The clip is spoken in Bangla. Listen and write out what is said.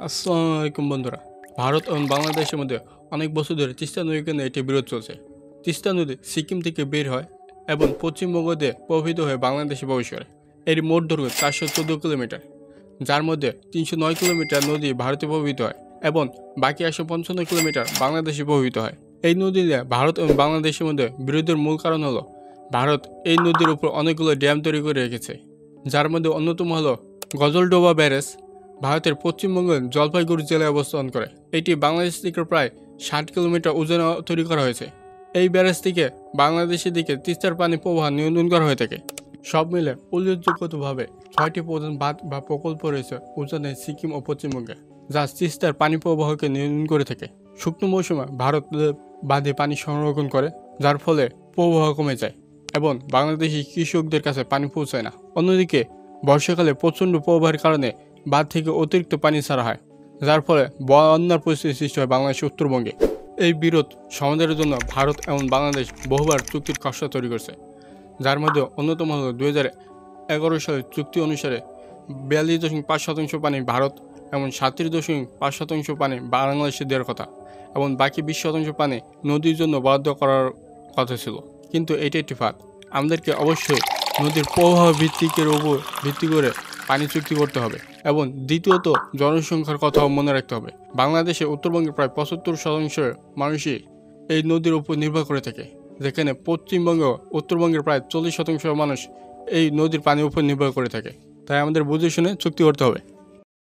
আসসালামু আলাইকুম বন্ধুরা। ভারত এবং বাংলাদেশের মধ্যে অনেক বছর ধরে তিস্তা নদীর কেন্দ্রে একটি বিরোধ চলছে। তিস্তা নদী সিকিম থেকে বের হয় এবং পশ্চিমবঙ্গ দিয়ে প্রবাহিত হয়ে বাংলাদেশে প্রবেশ করে। এর মোট দৈর্ঘ্য 414 কিলোমিটার, যার মধ্যে 309 কিলোমিটার নদী ভারতে প্রবাহিত হয় এবং বাকি 155 কিলোমিটার বাংলাদেশে প্রবাহিত হয়। এই নদী দিয়ে ভারত এবং বাংলাদেশের মধ্যে বিরোধের মূল কারণ হলো ভারত এই নদীর উপর অনেকগুলো ড্যাম তৈরি করে রেখেছে, যার মধ্যে অন্যতম হলো গজলডোবা ব্যারেজ। ভারতের পশ্চিমবঙ্গের জলপাইগুড়ি জেলায় অবস্থান করে। এটি বাংলাদেশ থেকে প্রায় 60 কিলোমিটার ওজনে তৈরি করা হয়েছে। এই ব্যারেজ থেকে বাংলাদেশের দিকে তিস্তার পানি প্রবাহ নিয়ন্ত্রণ করা হয়ে থাকে। সব মিলে উল্লেখযোগ্যভাবে 6টি প্রধান বাঁধ বা প্রকল্প রয়েছে উজানে সিকিম ও পশ্চিমবঙ্গে, যা তিস্তার পানি প্রবাহকে নিয়ন্ত্রণ করে থাকে। শুকনো মৌসুমে ভারত বাঁধে পানি সংরক্ষণ করে, যার ফলে প্রবাহ কমে যায় এবং বাংলাদেশি কৃষকদের কাছে পানি পৌঁছায় না। অন্যদিকে বর্ষাকালে প্রচণ্ড প্রবাহের কারণে বাঁধ থেকে অতিরিক্ত পানি ছাড়া হয়, যার ফলে বন্যার পরিস্থিতি সৃষ্টি হয় বাংলাদেশের উত্তরবঙ্গে। এই বিরোধ সমাধানের জন্য ভারত এবং বাংলাদেশ বহুবার চুক্তির খসড়া তৈরি করছে, যার মধ্যে অন্যতম হল 2011 সালের চুক্তি অনুসারে 42.5% পানি ভারত এবং 37.5% পানি বাংলাদেশে দেওয়ার কথা এবং বাকি 20% পানি নদীর জন্য বরাদ্দ করার কথা ছিল। কিন্তু এটি একটি ফাঁদ। আমাদেরকে অবশ্যই নদীর প্রবাহ ভিত্তিকের উপর ভিত্তি করে পানি চুক্তি করতে হবে এবং দ্বিতীয়ত জনসংখ্যার কথাও মনে রাখতে হবে। বাংলাদেশে উত্তরবঙ্গের প্রায় 75% মানুষই এই নদীর উপর নির্ভর করে থাকে, যেখানে পশ্চিমবঙ্গ উত্তরবঙ্গের প্রায় 40% মানুষ এই নদীর পানির উপর নির্ভর করে থাকে। তাই আমাদের বুঝে শুনে চুক্তি করতে হবে।